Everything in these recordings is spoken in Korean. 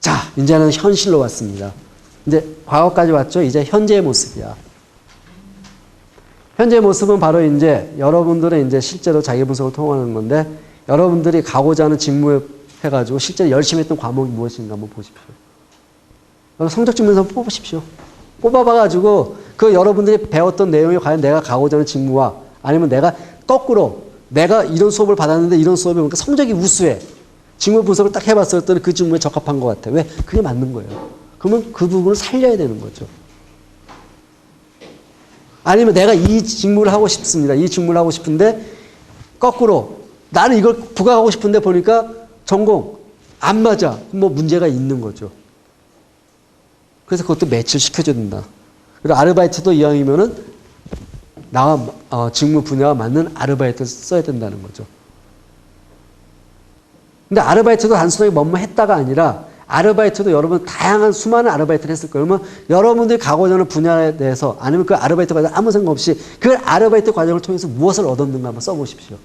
자, 이제는 현실로 왔습니다. 이제 과거까지 왔죠. 이제 현재의 모습이야. 현재의 모습은 바로 이제 여러분들은 이제 실제로 자기 분석을 통하는 건데 여러분들이 가고자 하는 직무에 해가지고 실제로 열심히 했던 과목이 무엇인가 한번 보십시오. 성적 증명서 뽑으십시오. 뽑아봐가지고 그 여러분들이 배웠던 내용이 과연 내가 가고자 하는 직무와 아니면 내가 거꾸로 내가 이런 수업을 받았는데 이런 수업이 보니까 성적이 우수해. 직무 분석을 딱 해봤을 때는 그 직무에 적합한 것 같아. 왜? 그게 맞는 거예요. 그러면 그 부분을 살려야 되는 거죠. 아니면 내가 이 직무를 하고 싶습니다. 이 직무를 하고 싶은데 거꾸로 나는 이걸 부각하고 싶은데 보니까 전공 안 맞아. 뭐 문제가 있는 거죠. 그래서 그것도 매치를 시켜줘야 된다. 그리고 아르바이트도 이왕이면은 나와 직무 분야와 맞는 아르바이트를 써야 된다는 거죠. 근데 아르바이트도 단순하게 뭐뭐 했다가 아니라 아르바이트도 여러분 다양한 수많은 아르바이트를 했을 거예요. 그러면 여러분들이 가고자 하는 분야에 대해서 아니면 그 아르바이트 과정 아무 생각 없이 그 아르바이트 과정을 통해서 무엇을 얻었는가 한번 써보십시오.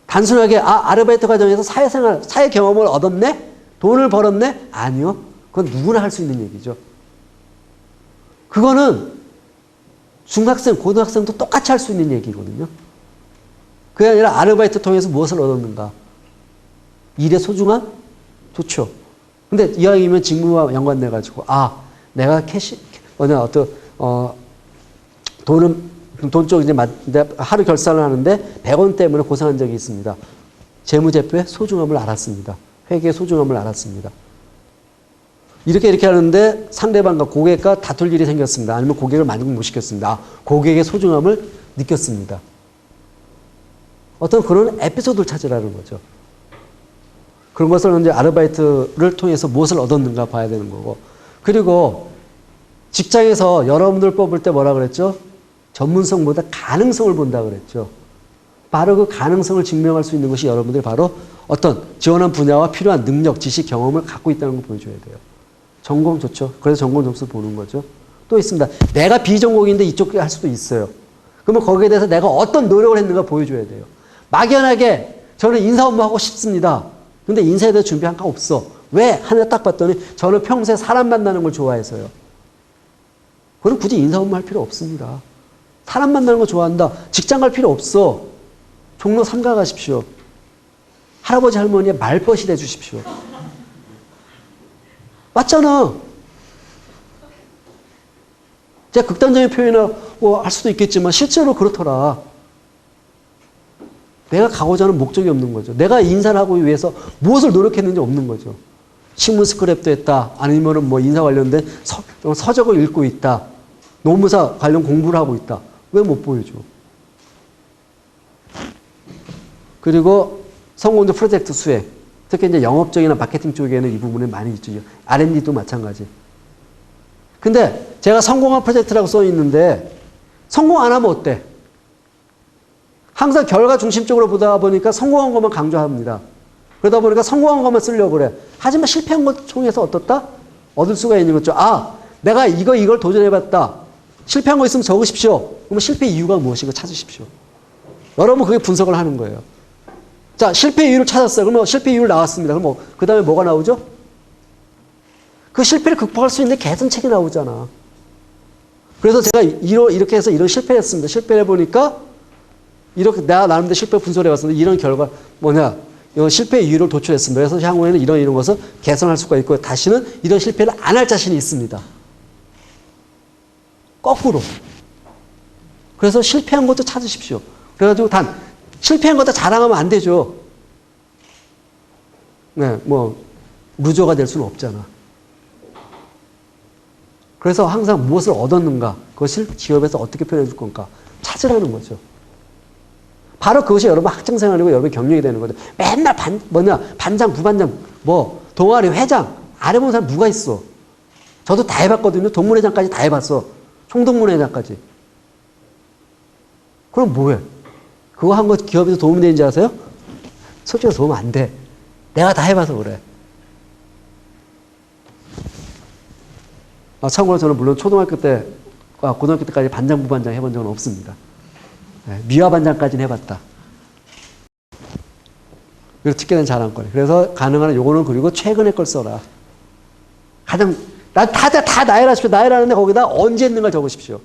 단순하게 아르바이트 과정에서 사회생활, 사회 경험을 얻었네? 돈을 벌었네? 아니요. 그건 누구나 할 수 있는 얘기죠. 그거는 중학생, 고등학생도 똑같이 할 수 있는 얘기거든요. 그게 아니라 아르바이트 통해서 무엇을 얻었는가? 일의 소중함? 좋죠. 근데 이왕이면 직무와 연관돼가지고, 내가 돈 쪽 이제 하루 결산을 하는데 100원 때문에 고생한 적이 있습니다. 재무제표의 소중함을 알았습니다. 회계의 소중함을 알았습니다. 이렇게 하는데 상대방과 고객과 다툴 일이 생겼습니다. 아니면 고객을 만족 못 시켰습니다. 고객의 소중함을 느꼈습니다. 어떤 그런 에피소드를 찾으라는 거죠. 그런 것을 이제 아르바이트를 통해서 무엇을 얻었는가 봐야 되는 거고. 그리고 직장에서 여러분들 뽑을 때 뭐라 그랬죠? 전문성보다 가능성을 본다 그랬죠. 바로 그 가능성을 증명할 수 있는 것이 여러분들이 바로 어떤 지원한 분야와 필요한 능력, 지식, 경험을 갖고 있다는 걸 보여줘야 돼요. 전공 좋죠. 그래서 전공 점수 보는 거죠. 또 있습니다. 내가 비전공인데 이쪽 할 수도 있어요. 그러면 거기에 대해서 내가 어떤 노력을 했는가 보여줘야 돼요. 막연하게 저는 인사 업무 하고 싶습니다. 근데 인사에 대해 준비한 거 없어. 왜? 하나 딱 봤더니 저는 평소에 사람 만나는 걸 좋아해서요. 그럼 굳이 인사 업무 할 필요 없습니다. 사람 만나는 거 좋아한다. 직장 갈 필요 없어. 종로 3가 가십시오. 할아버지 할머니의 말벗이 돼 주십시오. 맞잖아. 제가 극단적인 표현을 할 수도 있겠지만 실제로 그렇더라. 내가 가고자 하는 목적이 없는 거죠. 내가 인사를 하기 위해서 무엇을 노력했는지 없는 거죠. 신문 스크랩도 했다. 아니면은 뭐 인사 관련된 서적을 읽고 있다. 노무사 관련 공부를 하고 있다. 왜 못 보여줘? 그리고 성공적 프로젝트 수행. 특히 이제 영업적이나 마케팅 쪽에는 이 부분에 많이 있죠. R&D도 마찬가지. 근데 제가 성공한 프로젝트라고 써 있는데 성공 안 하면 어때? 항상 결과 중심적으로 보다 보니까 성공한 것만 강조합니다. 그러다 보니까 성공한 것만 쓰려고 그래. 하지만 실패한 것 통해서 어떻다? 얻을 수가 있는 거죠. 내가 이걸 도전해봤다. 실패한 거 있으면 적으십시오. 그러면 실패 이유가 무엇인가 찾으십시오. 여러분 그게 분석을 하는 거예요. 자, 실패 이유를 찾았어요. 그러면 실패 이유를 나왔습니다. 그럼 그 다음에 뭐가 나오죠? 그 실패를 극복할 수 있는 개선책이 나오잖아. 그래서 제가 이렇게 해서 이런 실패를 했습니다. 실패를 해보니까 이렇게 내가 나름대로 실패 분석을 해봤습니다. 이런 결과 이런 실패 이유를 도출했습니다. 그래서 향후에는 이런 것을 개선할 수가 있고 다시는 이런 실패를 안 할 자신이 있습니다. 거꾸로. 그래서 실패한 것도 찾으십시오. 그래가지고 실패한 것도 자랑하면 안 되죠. 네, 루저가 될 수는 없잖아. 그래서 항상 무엇을 얻었는가, 그것을 기업에서 어떻게 표현해 줄 건가 찾으라는 거죠. 바로 그것이 여러분 학생생활이고 여러분 경력이 되는 거죠. 맨날 반장, 부반장, 동아리 회장, 안 해본 사람 누가 있어? 저도 다 해봤거든요. 동문회장까지 다 해봤어. 총동문회장까지. 그럼 뭐해? 그거 한 거 기업에서 도움이 되는지 아세요? 솔직히 도움 안 돼. 내가 다 해봐서 그래. 참고로 저는 물론 초등학교 때, 고등학교 때까지 반장, 부반장 해본 적은 없습니다. 미화반장까지는 해봤다. 그리고 특기는 자랑거리. 그래서 가능한 요거는 그리고 최근의 걸 써라. 가장 다 나열하십시오. 나열하는데 거기다 언제 했는가 적으십시오.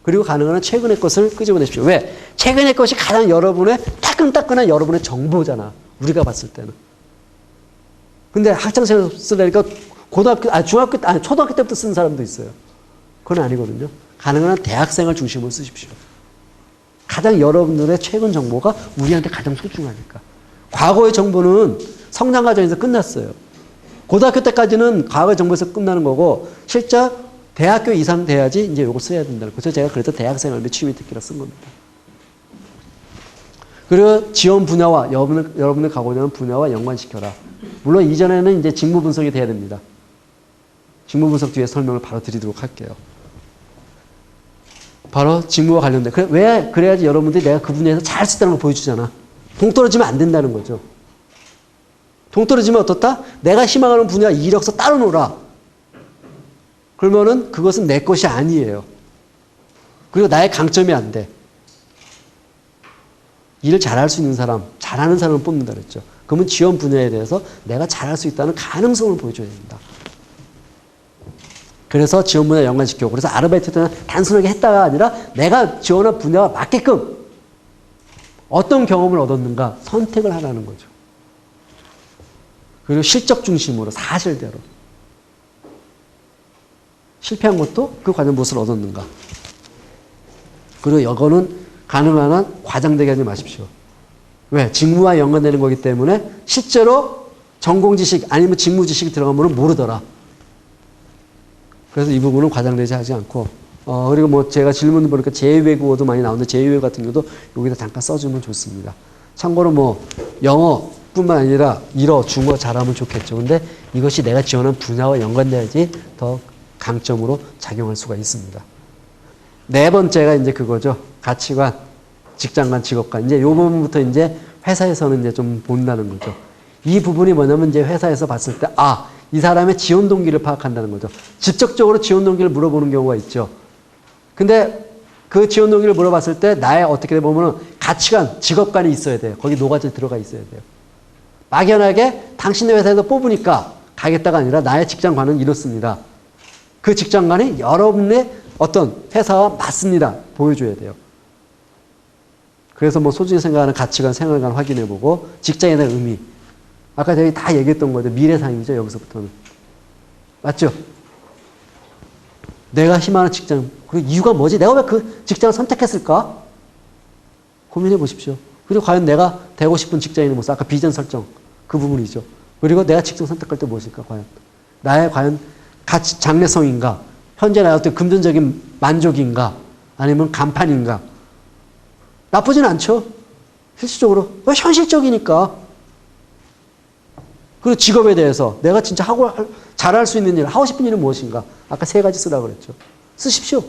그리고 가능한 최근의 것을 끄집어내십시오. 왜? 최근의 것이 가장 여러분의 따끈따끈한 여러분의 정보잖아. 우리가 봤을 때는. 근데 학창시절 쓰려니까 초등학교 때부터 쓰는 사람도 있어요. 그건 아니거든요. 가능한 대학생을 중심으로 쓰십시오. 가장 여러분들의 최근 정보가 우리한테 가장 소중하니까. 과거의 정보는 성장 과정에서 끝났어요. 고등학교 때까지는 과거의 정보에서 끝나는 거고, 실제 대학교 이상 돼야지 이제 요거 써야 된다는 거죠. 제가 그래서 대학생활비 취미특기라 쓴 겁니다. 그리고 지원 분야와 여러분들 가고자 하는 분야와 연관시켜라. 물론 이전에는 이제 직무 분석이 돼야 됩니다. 직무 분석 뒤에 설명을 바로 드리도록 할게요. 바로 직무와 관련된. 왜? 그래야지 여러분들이 내가 그 분야에서 잘 쓰다는 걸 보여주잖아. 동떨어지면 안 된다는 거죠. 동떨어지면 어떻다? 내가 희망하는 분야 이력서 따로 놓으라. 그러면은 그것은 내 것이 아니에요. 그리고 나의 강점이 안 돼. 일을 잘할 수 있는 사람, 잘하는 사람을 뽑는다 그랬죠. 그러면 지원 분야에 대해서 내가 잘할 수 있다는 가능성을 보여줘야 된다. 그래서 지원 분야 연관시키고, 그래서 아르바이트 때는 단순하게 했다가 아니라 내가 지원한 분야와 맞게끔 어떤 경험을 얻었는가 선택을 하라는 거죠. 그리고 실적 중심으로 사실대로. 실패한 것도 그 과정 무엇을 얻었는가. 그리고 이거는 가능한 한 과장되게 하지 마십시오. 왜? 직무와 연관되는 거기 때문에 실제로 전공 지식 아니면 직무 지식이 들어가면 모르더라. 그래서 이 부분은 과장되지 하지 않고, 그리고 뭐 제가 질문 보니까 제2외국어도 많이 나오는데 제2외국어 같은 경우도 여기다 잠깐 써주면 좋습니다. 참고로 뭐 영어뿐만 아니라 일어, 중어 잘하면 좋겠죠. 근데 이것이 내가 지원한 분야와 연관돼야지 더 강점으로 작용할 수가 있습니다. 네 번째가 이제 그거죠. 가치관, 직장관, 직업관. 이제 요 부분부터 이제 회사에서는 이제 좀 본다는 거죠. 이 부분이 뭐냐면 이제 회사에서 봤을 때, 이 사람의 지원 동기를 파악한다는 거죠. 직접적으로 지원 동기를 물어보는 경우가 있죠. 근데 그 지원 동기를 물어봤을 때 나의 어떻게 보면은 가치관, 직업관이 있어야 돼요. 거기 노가지 들어가 있어야 돼요. 막연하게 당신의 회사에서 뽑으니까 가겠다가 아니라 나의 직장관은 이렇습니다. 그 직장관이 여러분의 어떤 회사와 맞습니다. 보여줘야 돼요. 그래서 뭐 소중히 생각하는 가치관, 생활관 확인해보고 직장에 대한 의미. 아까 저희 다 얘기했던 거죠. 미래상이죠. 여기서부터는. 맞죠? 내가 희망하는 직장. 그리고 이유가 뭐지? 내가 왜 그 직장을 선택했을까? 고민해 보십시오. 그리고 과연 내가 되고 싶은 직장인은 무엇? 아까 비전 설정. 그 부분이죠. 그리고 내가 직장 선택할 때 무엇일까? 과연. 나의 과연 가치, 장래성인가? 현재 나의 어떤 금전적인 만족인가? 아니면 간판인가? 나쁘진 않죠? 실질적으로. 왜 현실적이니까. 그리고 직업에 대해서 내가 진짜 잘할 수 있는 일, 하고 싶은 일은 무엇인가? 아까 세 가지 쓰라고 그랬죠. 쓰십시오.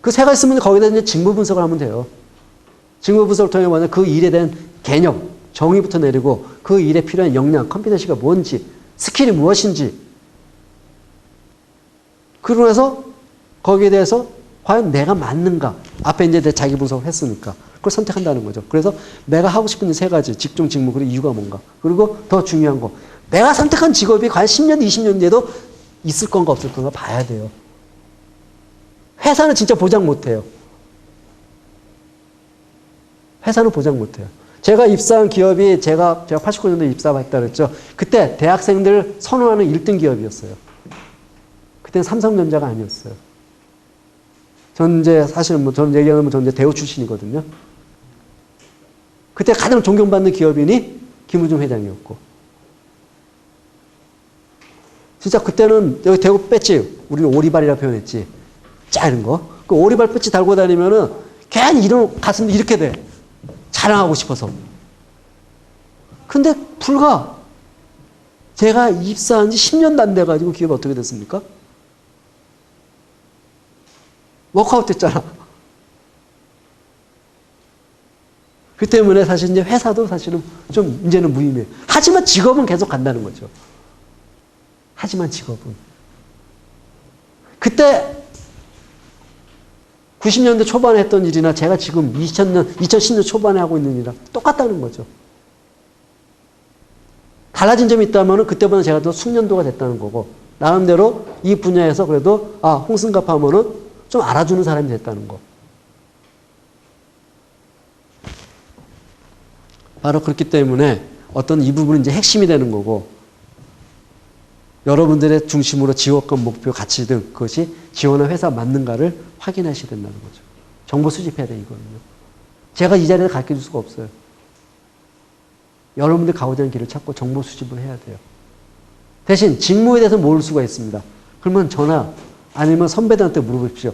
그 세 가지 쓰면 거기다 이제 직무 분석을 하면 돼요. 직무 분석을 통해 보면 그 일에 대한 개념, 정의부터 내리고 그 일에 필요한 역량, 컴피ten시가 뭔지, 스킬이 무엇인지. 그러고 나서 거기에 대해서 과연 내가 맞는가? 앞에 이제 내 자기 분석을 했으니까. 그걸 선택한다는 거죠. 그래서 내가 하고 싶은 일 세 가지, 직종, 직무, 그리고 이유가 뭔가. 그리고 더 중요한 거. 내가 선택한 직업이 과연 10년, 20년 뒤에도 있을 건가 없을 건가 봐야 돼요. 회사는 진짜 보장 못 해요. 회사는 보장 못 해요. 제가 입사한 기업이 제가 89년도에 입사했다 그랬죠. 그때 대학생들 선호하는 1등 기업이었어요. 그때는 삼성전자가 아니었어요. 전 이제 사실 뭐 저는 얘기하면 저는 이제 대우 출신이거든요. 그때 가장 존경받는 기업인이 김우중 회장이었고. 진짜 그때는 여기 대우 배지, 우리는 오리발이라 표현했지. 작은 거. 그 오리발 배지 달고 다니면은 괜히 이런 가슴이 이렇게 돼. 자랑하고 싶어서. 근데 불과 제가 입사한 지 10년도 안 돼가지고 기업이 어떻게 됐습니까? 워크아웃 됐잖아. 그 때문에 사실 이제 회사도 사실은 좀 이제는 무의미해요. 하지만 직업은 계속 간다는 거죠. 하지만 직업은. 그때 90년대 초반에 했던 일이나 제가 지금 2010년 초반에 하고 있는 일이랑 똑같다는 거죠. 달라진 점이 있다면 그때보다 제가 더 숙련도가 됐다는 거고 나름대로 이 분야에서 그래도 홍승갑 하면은 좀 알아주는 사람이 됐다는 거. 바로 그렇기 때문에 어떤 이 부분은 이제 핵심이 되는 거고 여러분들의 중심으로 지원권, 목표, 가치 등 그것이 지원한 회사 맞는가를 확인하셔야 된다는 거죠. 정보 수집해야 돼 이거는요. 제가 이 자리에서 가르쳐줄 수가 없어요. 여러분들 가고자 하는 길을 찾고 정보 수집을 해야 돼요. 대신 직무에 대해서 모를 수가 있습니다. 그러면 저나 아니면 선배들한테 물어보십시오.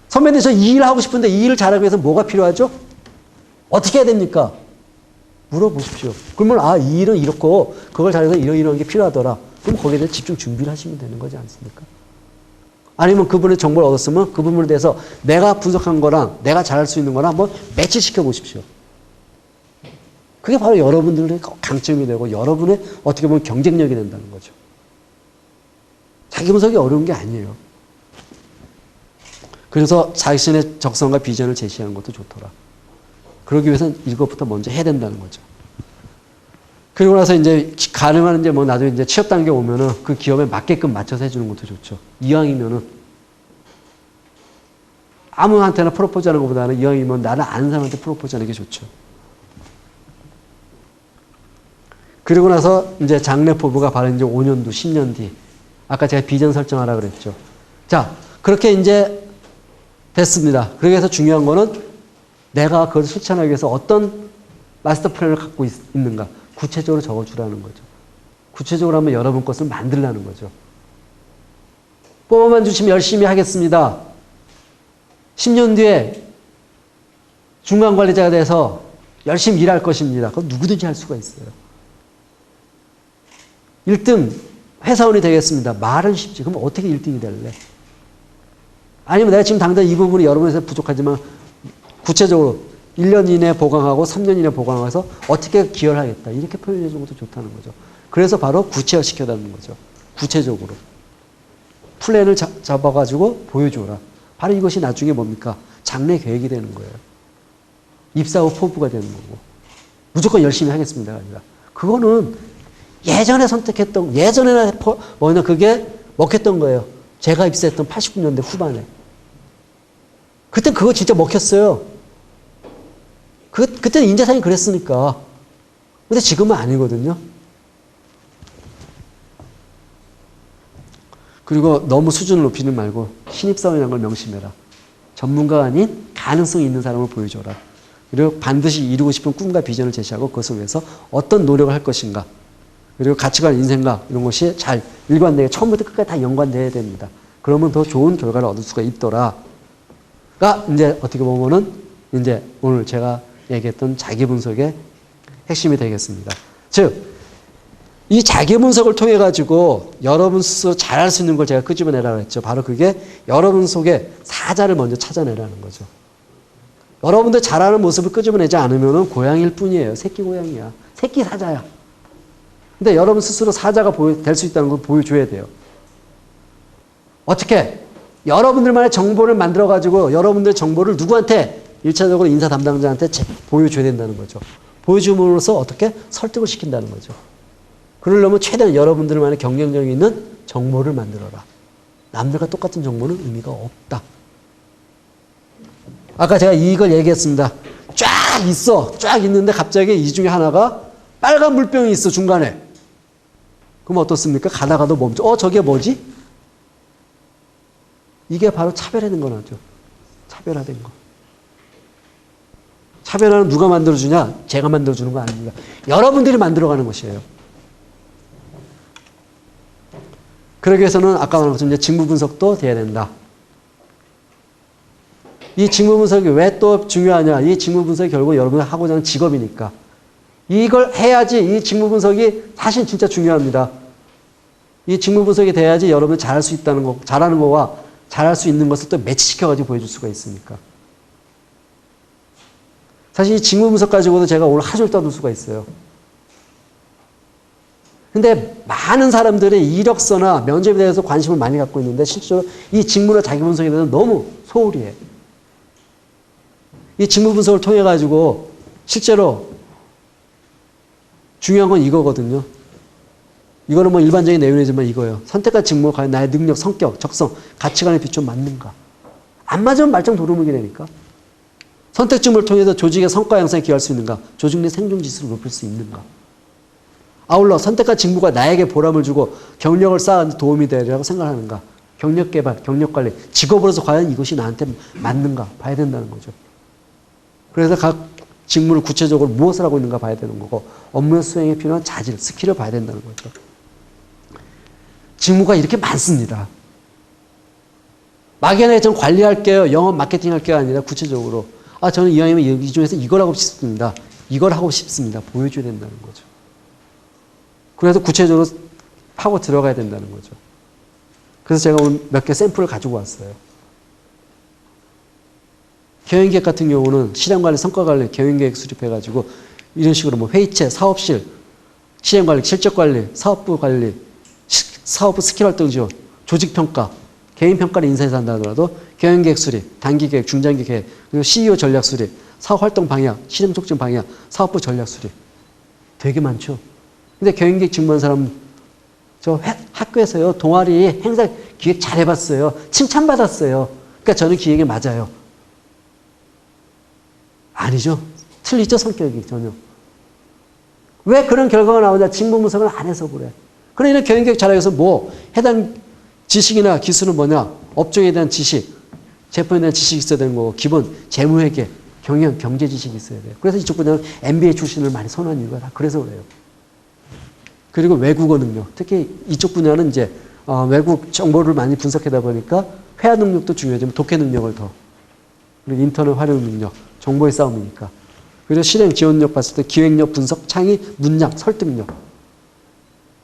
선배님 저 이 일 하고 싶은데 이 일을 잘하기 위해서 뭐가 필요하죠? 어떻게 해야 됩니까? 물어보십시오. 그러면 이 일은 이렇고 그걸 잘해서 이런 게 필요하더라. 그럼 거기에 대해 집중 준비를 하시면 되는 거지 않습니까? 아니면 그분의 정보를 얻었으면 그 부분에 대해서 내가 분석한 거랑 내가 잘할 수 있는 거랑 한번 매치시켜 보십시오. 그게 바로 여러분들의 강점이 되고 여러분의 어떻게 보면 경쟁력이 된다는 거죠. 자기 분석이 어려운 게 아니에요. 그래서 자신의 적성과 비전을 제시하는 것도 좋더라. 그러기 위해서는 이것부터 먼저 해야 된다는 거죠. 그리고 나서 이제 가능한 이제 나중에 이제 취업 단계 오면은 그 기업에 맞게끔 맞춰서 해주는 것도 좋죠. 이왕이면은 아무한테나 프로포즈 하는 것보다는 이왕이면 나를 아는 사람한테 프로포즈 하는 게 좋죠. 그리고 나서 이제 장래 포부가 바로 이제 5년 뒤, 10년 뒤. 아까 제가 비전 설정하라 그랬죠. 자, 그렇게 이제 됐습니다. 그래서 중요한 거는 내가 그걸 실천하기 위해서 어떤 마스터 플랜을 갖고 있는가. 구체적으로 적어주라는 거죠. 구체적으로 하면 여러분 것을 만들라는 거죠. 뽑아만 주시면 열심히 하겠습니다. 10년 뒤에 중간관리자가 돼서 열심히 일할 것입니다. 그건 누구든지 할 수가 있어요. 1등 회사원이 되겠습니다. 말은 쉽지. 그럼 어떻게 1등이 될래? 아니면 내가 지금 당장 이 부분이 여러분에서 부족하지만 구체적으로 1년 이내에 보강하고 3년 이내에 보강해서 어떻게 기여를 하겠다. 이렇게 표현해 주는 것도 좋다는 거죠. 그래서 바로 구체화시켜달라는 거죠. 구체적으로. 플랜을 잡아가지고 보여줘라. 바로 이것이 나중에 뭡니까? 장래 계획이 되는 거예요. 입사 후 포부가 되는 거고. 무조건 열심히 하겠습니다가 아니라. 그거는 예전에 선택했던, 예전에나 그게 먹혔던 거예요. 제가 입사했던 89년대 후반에. 그땐 그거 진짜 먹혔어요. 그때는 인재상이 그랬으니까. 근데 지금은 아니거든요. 그리고 너무 수준을 높이는 말고 신입사원이라는 걸 명심해라. 전문가가 아닌 가능성이 있는 사람을 보여줘라. 그리고 반드시 이루고 싶은 꿈과 비전을 제시하고 그것을 위해서 어떤 노력을 할 것인가. 그리고 가치관, 인생각 이런 것이 잘 일관되게 처음부터 끝까지 다 연관되어야 됩니다. 그러면 더 좋은 결과를 얻을 수가 있더라가 이제 어떻게 보면은 이제 오늘 제가 얘기했던 자기 분석의 핵심이 되겠습니다. 즉, 이 자기 분석을 통해 가지고 여러분 스스로 잘할 수 있는 걸 제가 끄집어내라고 했죠. 바로 그게 여러분 속에 사자를 먼저 찾아내라는 거죠. 여러분들 잘하는 모습을 끄집어내지 않으면 고양이일 뿐이에요. 새끼 고양이야. 새끼 사자야. 근데 여러분 스스로 사자가 될 수 있다는 걸 보여줘야 돼요. 어떻게? 여러분들만의 정보를 만들어가지고 여러분들의 정보를 누구한테? 1차적으로 인사 담당자한테 보여줘야 된다는 거죠. 보여줌으로써 어떻게? 설득을 시킨다는 거죠. 그러려면 최대한 여러분들만의 경쟁력이 있는 정보를 만들어라. 남들과 똑같은 정보는 의미가 없다. 아까 제가 이걸 얘기했습니다. 쫙 있어. 쫙 있는데 갑자기 이 중에 하나가 빨간 물병이 있어, 중간에. 그럼 어떻습니까? 가다가도 멈춰. 저게 뭐지? 이게 바로 차별화된 거죠. 차별화된 거. 차별화는 누가 만들어주냐? 제가 만들어주는 거 아닙니다. 여러분들이 만들어가는 것이에요. 그러기 위해서는 아까 말한 것처럼 이제 직무 분석도 돼야 된다. 이 직무 분석이 왜 또 중요하냐? 이 직무 분석이 결국 여러분이 하고자 하는 직업이니까. 이걸 해야지 이 직무 분석이 사실 진짜 중요합니다. 이 직무 분석이 돼야지 여러분이 잘할 수 있다는 거, 잘하는 거와 잘할 수 있는 것을 또 매치시켜가지고 보여줄 수가 있으니까. 사실 이 직무 분석 가지고도 제가 오늘 하루 종일 떠들 수가 있어요. 근데 많은 사람들이 이력서나 면접에 대해서 관심을 많이 갖고 있는데 실제로 이 직무나 자기 분석에 대해서 너무 소홀히 해. 이 직무 분석을 통해 가지고 실제로 중요한 건 이거거든요. 이거는 뭐 일반적인 내용이지만 이거예요. 선택과 직무가 과연 나의 능력, 성격, 적성, 가치관에 비추어 맞는가? 안 맞으면 말짱 도루묵이 되니까. 선택 직무를 통해서 조직의 성과 향상에 기여할 수 있는가? 조직 내 생존 지수를 높일 수 있는가? 아울러 선택과 직무가 나에게 보람을 주고 경력을 쌓아 도움이 되리라고 생각하는가? 경력 개발, 경력 관리, 직업으로서 과연 이것이 나한테 맞는가? 봐야 된다는 거죠. 그래서 각 직무를 구체적으로 무엇을 하고 있는가 봐야 되는 거고, 업무 수행에 필요한 자질, 스킬을 봐야 된다는 거죠. 직무가 이렇게 많습니다. 막연하게 전 관리할게요, 영업 마케팅 할게요 아니라 구체적으로 저는 이왕이면 이 중에서 이걸 하고 싶습니다. 이걸 하고 싶습니다. 보여줘야 된다는 거죠. 그래서 구체적으로 하고 들어가야 된다는 거죠. 그래서 제가 오늘 몇 개 샘플을 가지고 왔어요. 경영계획 같은 경우는 실행관리, 성과관리, 경영계획 수립해가지고 이런 식으로 뭐 회의체, 사업실, 실행관리, 실적관리, 사업부 관리, 사업부 스킬활동 지원, 조직평가, 개인평가를 인사해서 한다 하더라도 경영계획 수립, 단기계획, 중장기계획, 그리고 CEO 전략 수립, 사업활동 방향, 실행촉진 방향, 사업부 전략 수립. 되게 많죠. 근데 경영계획 직무하는 사람 저 학교에서요, 동아리 행사 기획 잘 해봤어요. 칭찬받았어요. 그러니까 저는 기획에 맞아요. 아니죠. 틀리죠, 성격이 전혀. 왜 그런 결과가 나오냐? 직무 분석을 안 해서 그래. 그러니까 경영계획 잘하기 위해서 뭐 해당 지식이나 기술은 뭐냐? 업종에 대한 지식, 제품에 대한 지식이 있어야 되는 거고, 기본 재무회계, 경영, 경제 지식이 있어야 돼요. 그래서 이쪽 분야는 MBA 출신을 많이 선호하는 이유가 다 그래서 그래요. 그리고 외국어 능력, 특히 이쪽 분야는 이제 외국 정보를 많이 분석하다 보니까 회화 능력도 중요하지만 독해 능력을 더, 그리고 인터넷 활용 능력, 정보의 싸움이니까. 그리고 실행 지원력 봤을 때 기획력, 분석, 창의, 문장, 설득력.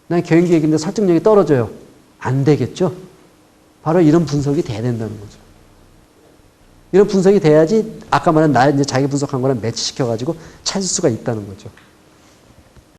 난 경영기획인데 설득력이 떨어져요. 안 되겠죠? 바로 이런 분석이 돼야 된다는 거죠. 이런 분석이 돼야지 아까 말한 나 이제 자기 분석한 거랑 매치시켜가지고 찾을 수가 있다는 거죠.